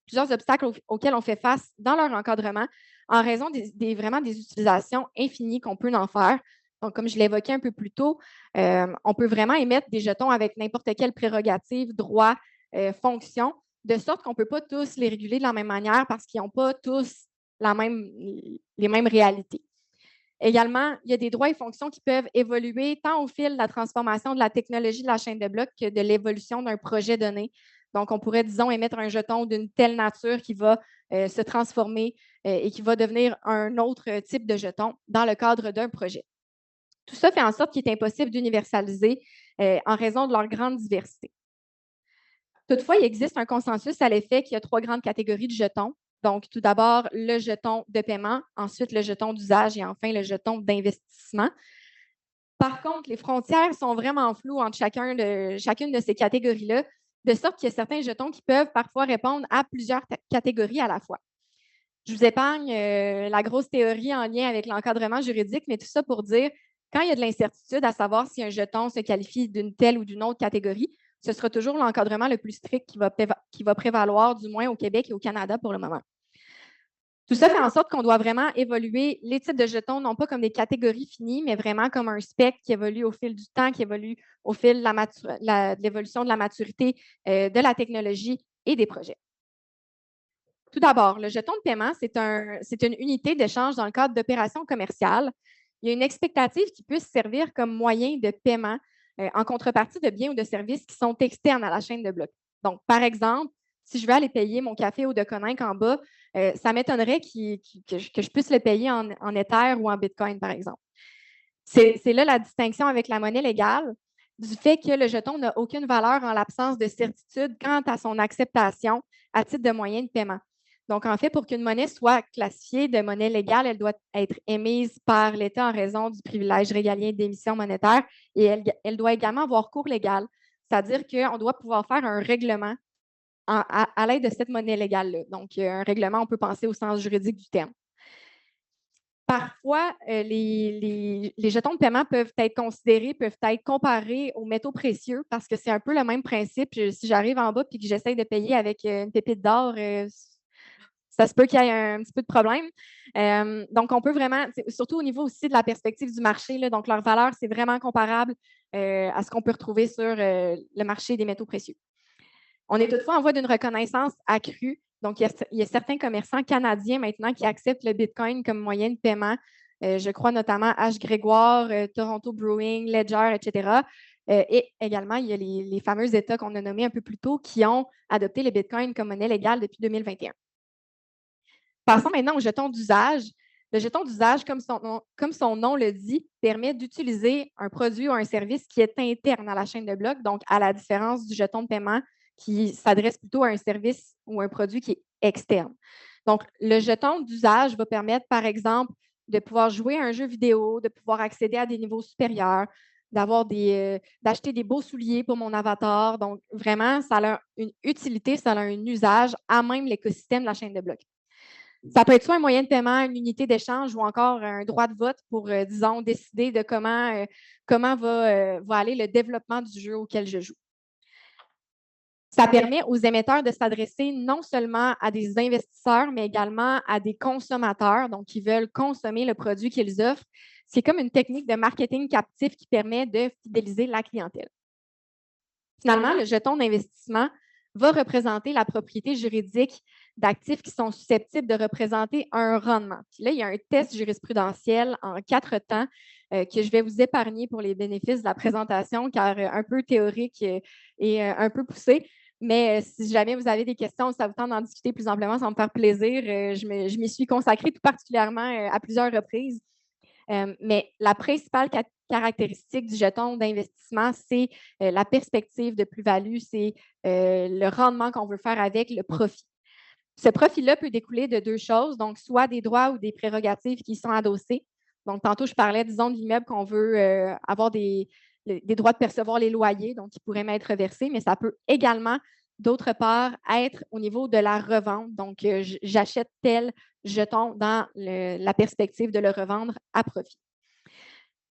Speaker 1: plusieurs obstacles auxquels on fait face dans leur encadrement en raison vraiment des utilisations infinies qu'on peut en faire. Donc, comme je l'évoquais un peu plus tôt, on peut vraiment émettre des jetons avec n'importe quelle prérogative, droit, fonction, de sorte qu'on ne peut pas tous les réguler de la même manière parce qu'ils n'ont pas tous les mêmes réalités. Également, il y a des droits et fonctions qui peuvent évoluer tant au fil de la transformation de la technologie de la chaîne de blocs que de l'évolution d'un projet donné. Donc, on pourrait, disons, émettre un jeton d'une telle nature qui va se transformer et qui va devenir un autre type de jeton dans le cadre d'un projet. Tout ça fait en sorte qu'il est impossible d'universaliser en raison de leur grande diversité. Toutefois, il existe un consensus à l'effet qu'il y a 3 grandes catégories de jetons. Donc, tout d'abord, le jeton de paiement, ensuite le jeton d'usage et enfin le jeton d'investissement. Par contre, les frontières sont vraiment floues entre chacune de ces catégories-là, de sorte qu'il y a certains jetons qui peuvent parfois répondre à plusieurs catégories à la fois. Je vous épargne la grosse théorie en lien avec l'encadrement juridique, mais tout ça pour dire, quand il y a de l'incertitude à savoir si un jeton se qualifie d'une telle ou d'une autre catégorie, ce sera toujours l'encadrement le plus strict qui va prévaloir, du moins au Québec et au Canada pour le moment. Tout ça fait en sorte qu'on doit vraiment évoluer les types de jetons, non pas comme des catégories finies, mais vraiment comme un spectre qui évolue au fil du temps, qui évolue au fil de l'évolution de la maturité de la technologie et des projets. Tout d'abord, le jeton de paiement, c'est une unité d'échange dans le cadre d'opérations commerciales. Il y a une expectative qui puisse servir comme moyen de paiement en contrepartie de biens ou de services qui sont externes à la chaîne de blocs. Donc, par exemple, si je veux aller payer mon café au Deceuninck en bas, ça m'étonnerait que je puisse le payer en Ether ou en Bitcoin, par exemple. C'est là la distinction avec la monnaie légale, du fait que le jeton n'a aucune valeur en l'absence de certitude quant à son acceptation à titre de moyen de paiement. Donc, en fait, pour qu'une monnaie soit classifiée de monnaie légale, elle doit être émise par l'État en raison du privilège régalien d'émission monétaire et elle doit également avoir cours légal, c'est-à-dire qu'on doit pouvoir faire un règlement à l'aide de cette monnaie légale-là. Donc, un règlement, on peut penser au sens juridique du terme. Parfois, les jetons de paiement peuvent être considérés, peuvent être comparés aux métaux précieux parce que c'est un peu le même principe. Si j'arrive en bas et que j'essaie de payer avec une pépite d'or, ça se peut qu'il y ait un petit peu de problème. Donc, on peut vraiment, surtout au niveau aussi de la perspective du marché, là, donc leur valeur, c'est vraiment comparable à ce qu'on peut retrouver sur le marché des métaux précieux. On est toutefois en voie d'une reconnaissance accrue. Donc, il y a certains commerçants canadiens maintenant qui acceptent le Bitcoin comme moyen de paiement. Je crois notamment H. Grégoire, Toronto Brewing, Ledger, etc. Et également, il y a les fameux États qu'on a nommés un peu plus tôt qui ont adopté le Bitcoin comme monnaie légale depuis 2021. Passons maintenant au jeton d'usage. Le jeton d'usage, comme son nom le dit, permet d'utiliser un produit ou un service qui est interne à la chaîne de blocs, donc à la différence du jeton de paiement qui s'adresse plutôt à un service ou un produit qui est externe. Donc, le jeton d'usage va permettre, par exemple, de pouvoir jouer à un jeu vidéo, de pouvoir accéder à des niveaux supérieurs, d'acheter des beaux souliers pour mon avatar. Donc, vraiment, ça a une utilité, ça a un usage à même l'écosystème de la chaîne de blocs. Ça peut être soit un moyen de paiement, une unité d'échange ou encore un droit de vote pour, disons, décider de comment va aller le développement du jeu auquel je joue. Ça permet aux émetteurs de s'adresser non seulement à des investisseurs, mais également à des consommateurs, donc qui veulent consommer le produit qu'ils offrent. C'est comme une technique de marketing captif qui permet de fidéliser la clientèle. Finalement, le jeton d'investissement va représenter la propriété juridique d'actifs qui sont susceptibles de représenter un rendement. Puis là, il y a un test jurisprudentiel en 4 temps que je vais vous épargner pour les bénéfices de la présentation, car un peu théorique et un peu poussé. Mais si jamais vous avez des questions, ça vous tente d'en discuter plus amplement, ça va me faire plaisir. Je m'y suis consacrée tout particulièrement à plusieurs reprises. Mais la principale caractéristique du jeton d'investissement, c'est la perspective de plus-value, c'est le rendement qu'on veut faire avec le profit. Ce profit-là peut découler de 2 choses, donc soit des droits ou des prérogatives qui sont adossés. Donc, tantôt, je parlais, disons, de l'immeuble qu'on veut avoir des droits de percevoir les loyers, donc qui pourraient m'être reversés, mais ça peut également, d'autre part, être au niveau de la revente. Donc, j'achète tel jeton dans la perspective de le revendre à profit.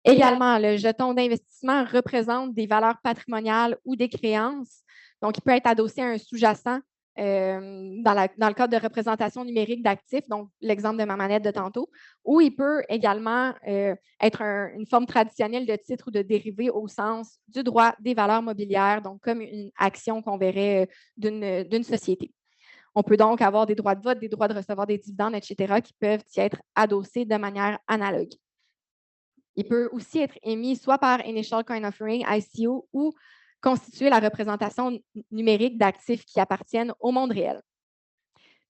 Speaker 1: Également, le jeton d'investissement représente des valeurs patrimoniales ou des créances. Donc, il peut être adossé à un sous-jacent dans le cadre de représentation numérique d'actifs, donc l'exemple de ma manette de tantôt, ou il peut également être une forme traditionnelle de titre ou de dérivé au sens du droit des valeurs mobilières, donc comme une action qu'on verrait d'une société. On peut donc avoir des droits de vote, des droits de recevoir des dividendes, etc., qui peuvent y être adossés de manière analogue. Il peut aussi être émis soit par Initial Coin Offering, ICO, ou constituer la représentation numérique d'actifs qui appartiennent au monde réel.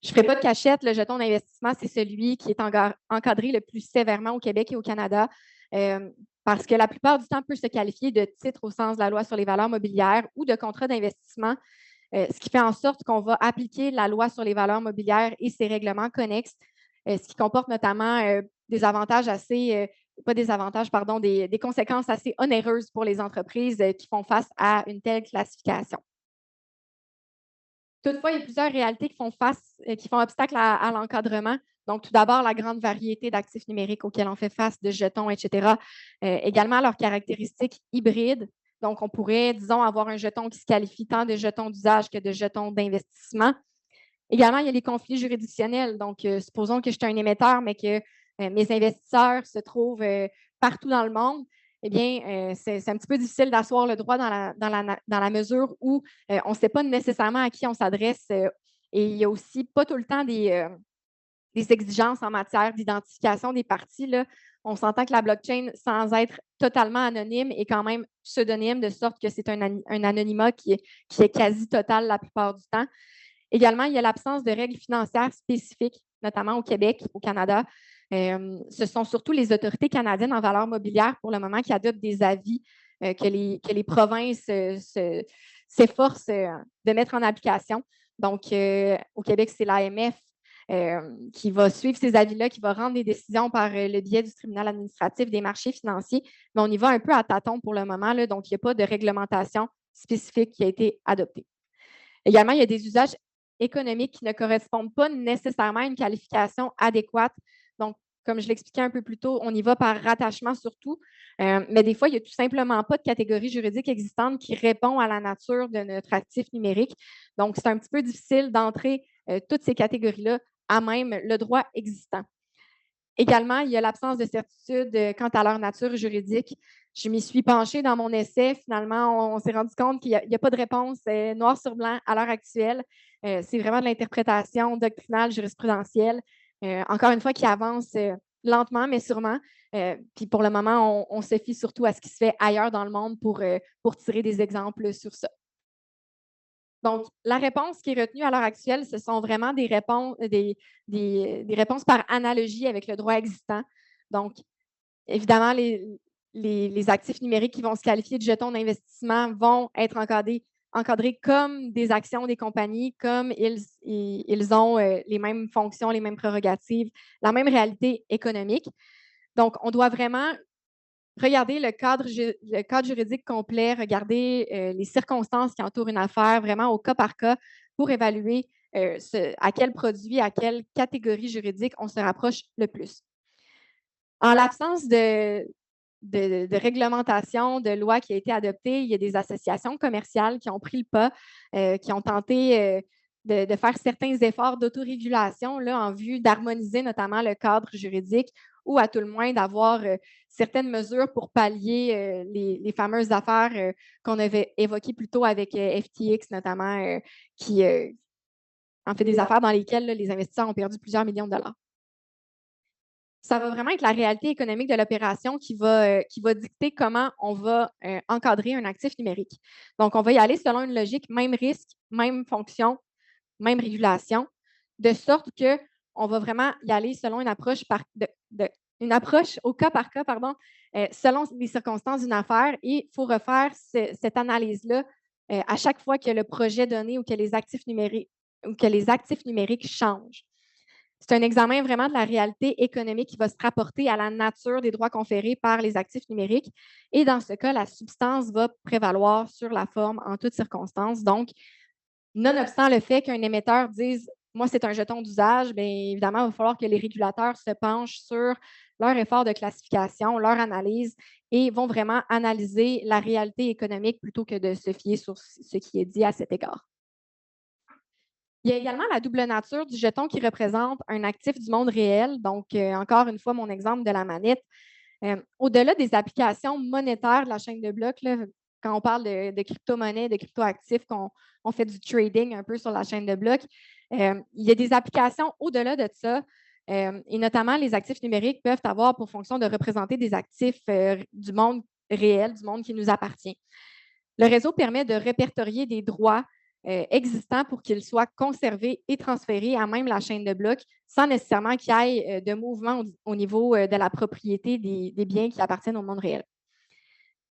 Speaker 1: Je ne ferai pas de cachette, le jeton d'investissement, c'est celui qui est encadré le plus sévèrement au Québec et au Canada, parce que la plupart du temps peut se qualifier de titre au sens de la loi sur les valeurs mobilières ou de contrat d'investissement, ce qui fait en sorte qu'on va appliquer la loi sur les valeurs mobilières et ses règlements connexes, ce qui comporte notamment des avantages des conséquences assez onéreuses pour les entreprises qui font face à une telle classification. Toutefois, il y a plusieurs réalités qui font obstacle à l'encadrement. Donc, tout d'abord, la grande variété d'actifs numériques auxquels on fait face, de jetons, etc. Également, leurs caractéristiques hybrides. Donc, on pourrait, disons, avoir un jeton qui se qualifie tant de jetons d'usage que de jetons d'investissement. Également, il y a les conflits juridictionnels. Donc, supposons que je suis un émetteur, mais que mes investisseurs se trouvent partout dans le monde. Eh bien, c'est un petit peu difficile d'asseoir le droit dans la mesure où on ne sait pas nécessairement à qui on s'adresse. Et il n'y a aussi pas tout le temps des exigences en matière d'identification des parties. Là. On s'entend que la blockchain, sans être totalement anonyme, est quand même pseudonyme, de sorte que c'est un anonymat qui est quasi total la plupart du temps. Également, il y a l'absence de règles financières spécifiques, notamment au Québec, au Canada. Ce sont surtout les autorités canadiennes en valeur mobilière pour le moment qui adoptent des avis que les provinces s'efforcent de mettre en application. Donc, au Québec, c'est l'AMF qui va suivre ces avis-là, qui va rendre des décisions par le biais du tribunal administratif des marchés financiers. Mais on y va un peu à tâtons pour le moment, là, donc il n'y a pas de réglementation spécifique qui a été adoptée. Également, il y a des usages économiques qui ne correspondent pas nécessairement à une qualification adéquate. Donc, comme je l'expliquais un peu plus tôt, on y va par rattachement surtout, mais des fois, il n'y a tout simplement pas de catégorie juridique existante qui répond à la nature de notre actif numérique. Donc, c'est un petit peu difficile d'entrer toutes ces catégories-là à même le droit existant. Également, il y a l'absence de certitude quant à leur nature juridique. Je m'y suis penchée dans mon essai. Finalement, on s'est rendu compte qu'il n'y a pas de réponse noir sur blanc à l'heure actuelle. C'est vraiment de l'interprétation doctrinale, jurisprudentielle, encore une fois, qui avance lentement, mais sûrement. Puis pour le moment, on se fie surtout à ce qui se fait ailleurs dans le monde pour tirer des exemples sur ça. Donc, la réponse qui est retenue à l'heure actuelle, ce sont vraiment des réponses par analogie avec le droit existant. Donc, évidemment, les actifs numériques qui vont se qualifier de jetons d'investissement vont être encadrés comme des actions des compagnies, comme ils ont les mêmes fonctions, les mêmes prérogatives, la même réalité économique. Donc, on doit vraiment regarder le cadre juridique complet, regarder les circonstances qui entourent une affaire, vraiment au cas par cas, pour évaluer à quel produit, à quelle catégorie juridique on se rapproche le plus. En l'absence de réglementation, de loi qui a été adoptée, il y a des associations commerciales qui ont pris le pas, qui ont tenté de faire certains efforts d'autorégulation en vue d'harmoniser notamment le cadre juridique ou à tout le moins d'avoir certaines mesures pour pallier les fameuses affaires qu'on avait évoquées plus tôt avec FTX notamment, qui en fait des affaires dans lesquelles les investisseurs ont perdu plusieurs millions de dollars. Ça va vraiment être la réalité économique de l'opération qui va dicter comment on va encadrer un actif numérique. Donc, on va y aller selon une logique, même risque, même fonction, même régulation, de sorte qu'on va vraiment y aller selon une approche, une approche au cas par cas, selon les circonstances d'une affaire. Et il faut refaire cette analyse-là à chaque fois que le projet donné ou que les actifs numériques changent. C'est un examen vraiment de la réalité économique qui va se rapporter à la nature des droits conférés par les actifs numériques. Et dans ce cas, la substance va prévaloir sur la forme en toutes circonstances. Donc, nonobstant le fait qu'un émetteur dise « moi, c'est un jeton d'usage », bien évidemment, il va falloir que les régulateurs se penchent sur leur effort de classification, leur analyse et vont vraiment analyser la réalité économique plutôt que de se fier sur ce qui est dit à cet égard. Il y a également la double nature du jeton qui représente un actif du monde réel. Donc, encore une fois, mon exemple de la manette. Au-delà des applications monétaires de la chaîne de blocs, là, quand on parle de crypto-monnaies, de crypto-actifs, qu'on fait du trading un peu sur la chaîne de blocs, il y a des applications au-delà de ça. Et notamment, les actifs numériques peuvent avoir pour fonction de représenter des actifs du monde réel, du monde qui nous appartient. Le réseau permet de répertorier des droits existants pour qu'ils soient conservés et transférés à même la chaîne de blocs sans nécessairement qu'il y ait de mouvement au niveau de la propriété des biens qui appartiennent au monde réel.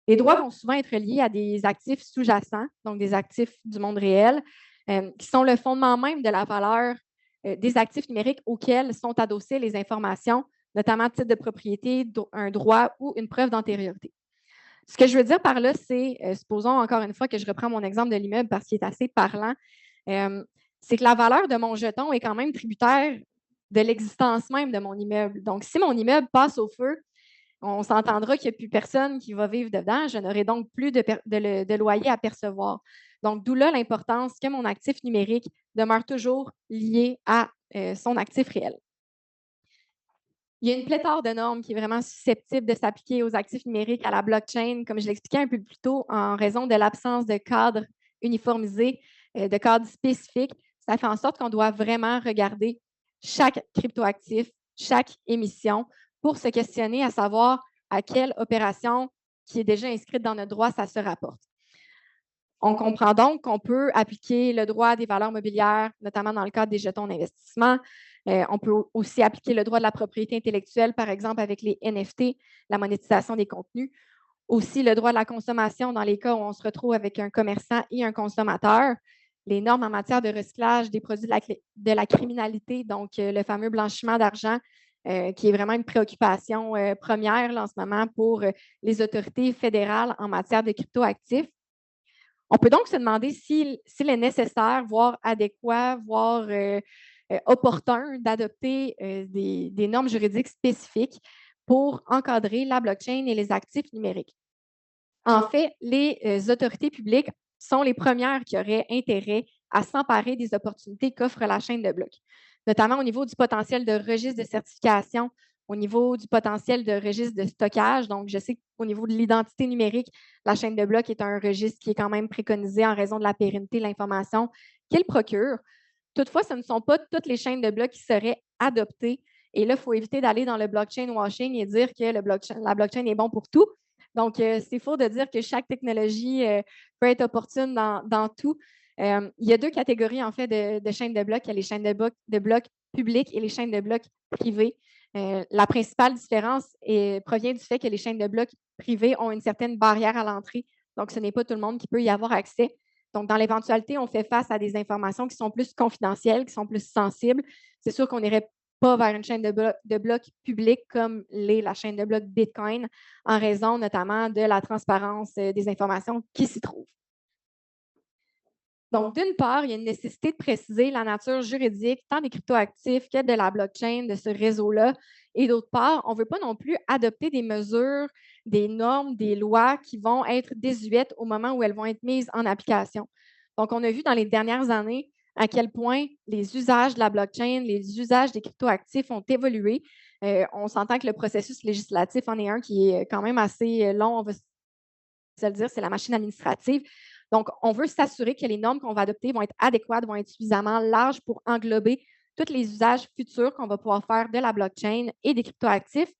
Speaker 1: Les droits vont souvent être liés à des actifs sous-jacents, donc des actifs du monde réel, qui sont le fondement même de la valeur des actifs numériques auxquels sont adossées les informations, notamment titre de propriété, un droit ou une preuve d'antériorité. Ce que je veux dire par là, c'est, supposons encore une fois que je reprends mon exemple de l'immeuble parce qu'il est assez parlant, c'est que la valeur de mon jeton est quand même tributaire de l'existence même de mon immeuble. Donc, si mon immeuble passe au feu, on s'entendra qu'il n'y a plus personne qui va vivre dedans. Je n'aurai donc plus de loyer à percevoir. Donc, d'où là l'importance que mon actif numérique demeure toujours lié à son actif réel. Il y a une pléthore de normes qui est vraiment susceptible de s'appliquer aux actifs numériques, à la blockchain, comme je l'expliquais un peu plus tôt, en raison de l'absence de cadre uniformisé, de cadre spécifique. Ça fait en sorte qu'on doit vraiment regarder chaque cryptoactif, chaque émission, pour se questionner à savoir à quelle opération qui est déjà inscrite dans notre droit ça se rapporte. On comprend donc qu'on peut appliquer le droit des valeurs mobilières, notamment dans le cadre des jetons d'investissement. On peut aussi appliquer le droit de la propriété intellectuelle, par exemple avec les NFT, la monétisation des contenus. Aussi, le droit de la consommation dans les cas où on se retrouve avec un commerçant et un consommateur. Les normes en matière de recyclage des produits de la criminalité, donc le fameux blanchiment d'argent, qui est vraiment une préoccupation première là, en ce moment pour les autorités fédérales en matière de cryptoactifs. On peut donc se demander s'il est nécessaire, voire adéquat, voire opportun d'adopter des normes juridiques spécifiques pour encadrer la blockchain et les actifs numériques. En fait, les autorités publiques sont les premières qui auraient intérêt à s'emparer des opportunités qu'offre la chaîne de blocs, notamment au niveau du potentiel de registre de certification, au niveau du potentiel de registre de stockage. Donc, je sais qu'au niveau de l'identité numérique, la chaîne de blocs est un registre qui est quand même préconisé en raison de la pérennité de l'information qu'il procure. Toutefois, ce ne sont pas toutes les chaînes de blocs qui seraient adoptées. Et là, il faut éviter d'aller dans le blockchain washing et dire que la blockchain est bon pour tout. Donc, c'est faux de dire que chaque technologie peut être opportune dans tout. Il y a deux catégories, en fait, de chaînes de blocs. Il y a les chaînes de blocs publiques et les chaînes de blocs privées. La principale différence provient du fait que les chaînes de blocs privées ont une certaine barrière à l'entrée. Donc, ce n'est pas tout le monde qui peut y avoir accès. Donc, dans l'éventualité, on fait face à des informations qui sont plus confidentielles, qui sont plus sensibles. C'est sûr qu'on n'irait pas vers une chaîne de blocs publique comme la chaîne de blocs Bitcoin, en raison notamment de la transparence des informations qui s'y trouvent. Donc, d'une part, il y a une nécessité de préciser la nature juridique tant des cryptoactifs que de la blockchain, de ce réseau-là. Et d'autre part, on ne veut pas non plus adopter des mesures, des normes, des lois qui vont être désuètes au moment où elles vont être mises en application. Donc, on a vu dans les dernières années à quel point les usages de la blockchain, les usages des cryptoactifs ont évolué. On s'entend que le processus législatif en est un qui est quand même assez long, on va se le dire, c'est la machine administrative. Donc, on veut s'assurer que les normes qu'on va adopter vont être adéquates, vont être suffisamment larges pour englober tous les usages futurs qu'on va pouvoir faire de la blockchain et des cryptoactifs.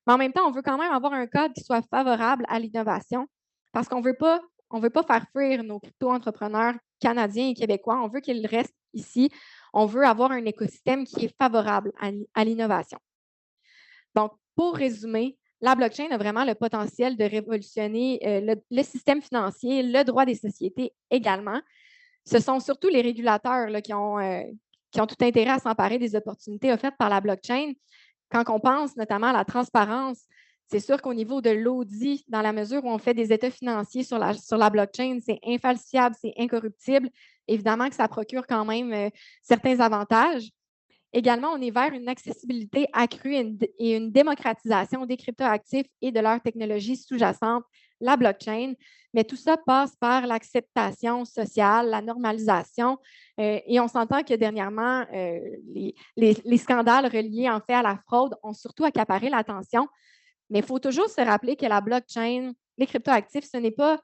Speaker 1: Mais en même temps, on veut quand même avoir un code qui soit favorable à l'innovation parce qu'on ne veut pas faire fuir nos crypto-entrepreneurs canadiens et québécois. On veut qu'ils restent ici. On veut avoir un écosystème qui est favorable à l'innovation. Donc, pour résumer, la blockchain a vraiment le potentiel de révolutionner le système financier, le droit des sociétés également. Ce sont surtout les régulateurs là, qui ont tout intérêt à s'emparer des opportunités offertes par la blockchain. Quand on pense notamment à la transparence, c'est sûr qu'au niveau de l'audit, dans la mesure où on fait des états financiers sur la blockchain, c'est infalsifiable, c'est incorruptible. Évidemment que ça procure quand même certains avantages. Également, on est vers une accessibilité accrue et une démocratisation des cryptoactifs et de leur technologie sous-jacente, la blockchain. Mais tout ça passe par l'acceptation sociale, la normalisation. Et on s'entend que dernièrement, les scandales reliés en fait à la fraude ont surtout accaparé l'attention. Mais il faut toujours se rappeler que la blockchain, les cryptoactifs, ce n'est pas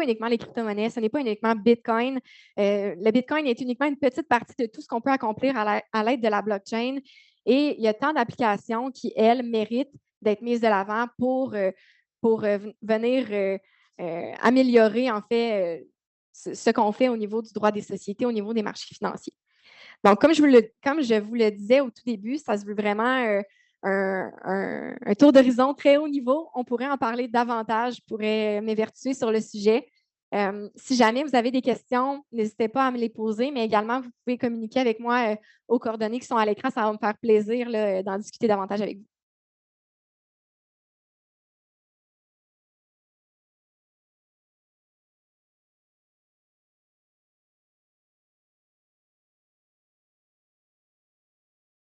Speaker 1: uniquement les crypto-monnaies, ce n'est pas uniquement Bitcoin. Le Bitcoin est uniquement une petite partie de tout ce qu'on peut accomplir à l'aide de la blockchain. Et il y a tant d'applications qui, elles, méritent d'être mises de l'avant pour venir améliorer, en fait, ce qu'on fait au niveau du droit des sociétés, au niveau des marchés financiers. Donc, comme je vous le disais au tout début, ça se veut vraiment un tour d'horizon très haut niveau. On pourrait en parler davantage, je pourrais m'évertuer sur le sujet. Si jamais vous avez des questions, n'hésitez pas à me les poser, mais également, vous pouvez communiquer avec moi aux coordonnées qui sont à l'écran. Ça va me faire plaisir d'en discuter davantage avec vous.